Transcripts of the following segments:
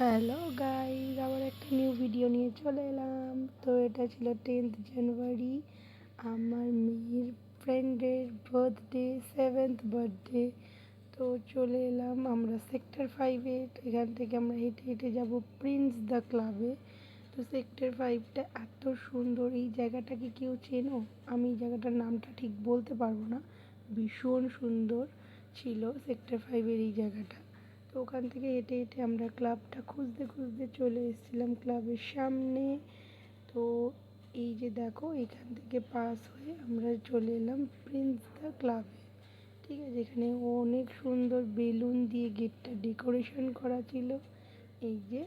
Hello guys, আবার একটা new video নিয়ে চলে এলাম। তো এটা ছিল 10th জানুয়ারি, আমার মেয়ের ফ্রেন্ডের বার্থডে, 7th বার্থডে। তো চলে এলাম আমরা সেক্টর 5-এ। তো এখান থেকে আমরা হেঁটে হেঁটে যাব প্রিন্স দ্য ক্লাবে। তো সেক্টর 5টা এত সুন্দর, এই জায়গাটা কি কেউ চেনো? আমি এই জায়গাটার নামটা ঠিক বলতে পারবো না। ভীষণ সুন্দর ছিল সেক্টর 5-এর এই জায়গাটা। তো ওখান থেকে হেঁটে হেঁটে আমরা ক্লাবটা খুঁজতে খুঁজতে চলে এসেছিলাম ক্লাবের সামনে। তো এই যে দেখো, এখান থেকে পাস হয়ে আমরা চলে এলাম প্রিন্স দ্য ক্লাবে। ঠিক আছে, এখানে অনেক সুন্দর বেলুন দিয়ে গেটটা ডেকোরেশন করা ছিল। এই যে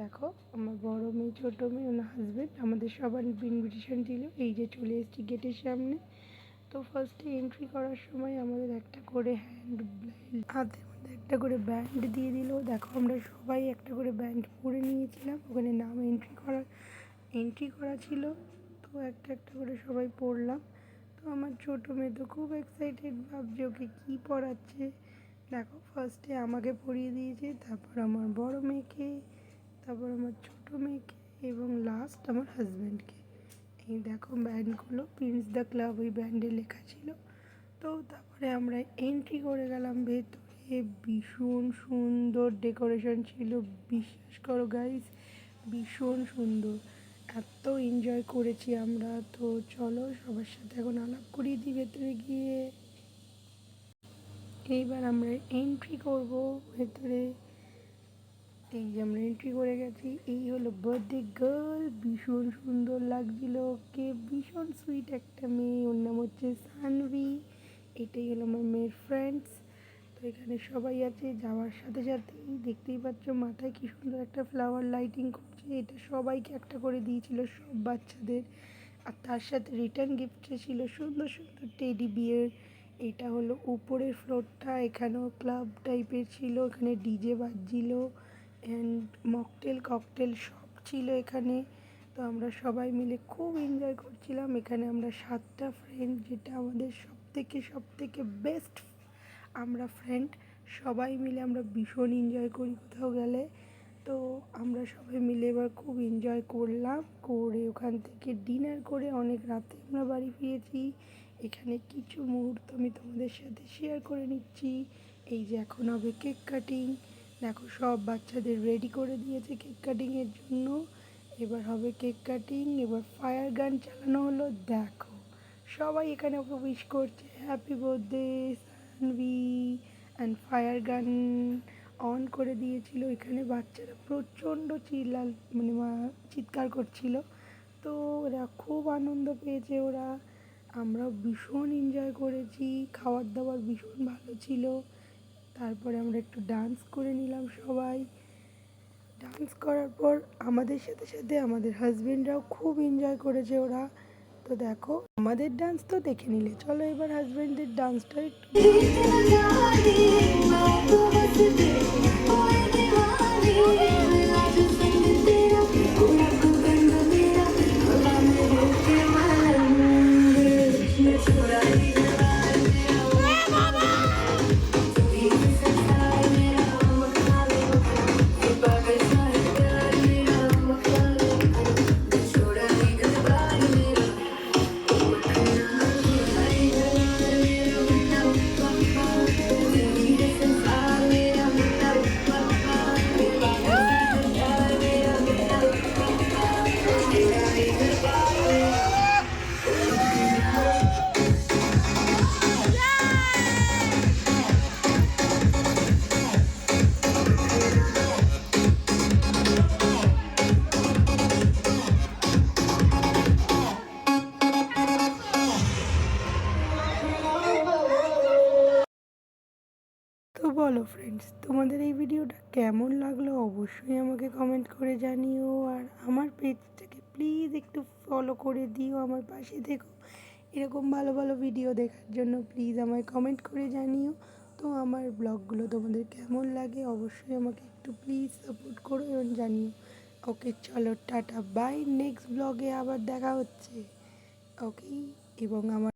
দেখো, আমার বড় মেয়ে, ছোটো মেয়ে, ওনার হাজব্যান্ড, আমাদের সবার ইনভিটেশন ছিল। এই যে চলে এসেছি গেটের সামনে। তো ফার্স্টে এন্ট্রি করার সময় আমাদের একটা করে হাতের মধ্যে একটা করে ব্যান্ড দিয়ে দিল। দেখো, আমরা সবাই একটা করে ব্যান্ড পরে নিয়েছিলাম। ওখানে নাম এন্ট্রি করা ছিল। তো একটা একটা করে সবাই পড়লাম। তো আমার ছোটো মেয়ে তো খুব এক্সাইটেড, ভাবছে ওকে কী পড়াচ্ছে। দেখো, ফার্স্টে আমাকে পড়িয়ে দিয়েছে, তারপর আমার বড় মেয়েকে, তারপর আমার ছোটো মেয়েকে, এবং লাস্ট আমার হাজব্যান্ডকে। এই দেখো ব্যান্ডগুলো, প্রিন্স দ্য ক্লাব ওই ব্যান্ডে লেখা ছিল। তো তারপরে আমরা এন্ট্রি করে গেলাম ভেতরে। ভীষণ সুন্দর ডেকোরেশন ছিল, বিশ্বাস করো গাইস, ভীষণ সুন্দর। এত এনজয় করেছি আমরা। তো চলো সবার সাথে এখন আলাপ করিয়ে দিই ভেতরে গিয়ে। এইবার আমরা এন্ট্রি করব ভেতরে। এই যে আমরা এন্ট্রি করে গেছি। এই হলো বার্থডে গার্ল, ভীষণ সুন্দর লাগছিল ওকে, ভীষণ সুইট একটা মেয়ে, ওর নাম হচ্ছে সানভি। এটাই হলো আমার মেয়ের ফ্রেন্ডস। তো এখানে সবাই আছে। যাওয়ার সাথে সাথেই দেখতেই পাচ্ছ মাথায় কি সুন্দর একটা ফ্লাওয়ার লাইটিং করছে। এটা সবাইকে একটা করে দিয়েছিল, সব বাচ্চাদের। আর তার সাথে রিটার্ন গিফটে ছিল সুন্দর সুন্দর টেডি বিয়ার। এটা হলো উপরের ফ্লোরটা, এখানেও ক্লাব টাইপের ছিল, এখানে ডিজে বাজছিল অ্যান্ড ককটেল সব ছিল এখানে। তো আমরা সবাই মিলে খুব এনজয় করছিলাম। এখানে আমরা 7টা ফ্রেন্ড, যেটা আমাদের সব থেকে বেস্ট আমরা ফ্রেন্ড, সবাই মিলে আমরা ভীষণ এনজয় করি কোথাও গেলে। তো আমরা সবাই মিলে এবার খুব এনজয় করলাম, করে ওখান থেকে ডিনার করে অনেক রাতে আমরা বাড়ি ফিরেছি। এখানে কিছু মুহূর্ত আমি তোমাদের সাথে শেয়ার করে নিচ্ছি। এই যে এখন হবে কেক কাটিং। দেখো, সব বাচ্চাদের রেডি করে দিয়েছে কেক কাটিংয়ের জন্য। এবার হবে কেক কাটিং, এবার ফায়ার গান চালানো হলো। দেখো, সবাই এখানে ওকে উইশ করছে happy birthday Sanvi, and fire gun on করে দিয়েছিল। এখানে বাচ্চারা প্রচণ্ড চিৎকার করছিল। তো ওরা খুব আনন্দ পেয়েছে ওরা। আমরাও ভীষণ এনজয় করেছি, খাবার দাবার ভীষণ ভালো ছিল। তারপরে আমরা একটু ডান্স করে নিলাম সবাই। ডান্স করার পর আমাদের সাথে সাথে আমাদের হাজবেন্ডরাও খুব এনজয় করেছে ওরা। তো দেখো, আমাদের ডান্স তো দেখে নিলে, চলো এবার হাজবেন্ডের ডান্সটা একটু। তো বলো ফ্রেন্ডস, তোমাদের এই ভিডিওটা কেমন লাগলো অবশ্যই আমাকে কমেন্ট করে জানিও। আর আমার পেজটাকে প্লিজ একটু ফলো করে দিও, আমার পাশে থেকো। এরকম ভালো ভালো ভিডিও দেখার জন্য প্লিজ আমায় কমেন্ট করে জানিও। তো আমার ব্লগগুলো তোমাদের কেমন লাগে অবশ্যই আমাকে একটু প্লিজ সাপোর্ট করো এবং জানিও। ওকে, চলো টাটা বাই, নেক্সট ব্লগে আবার দেখা হচ্ছে। ওকে, এবং আমার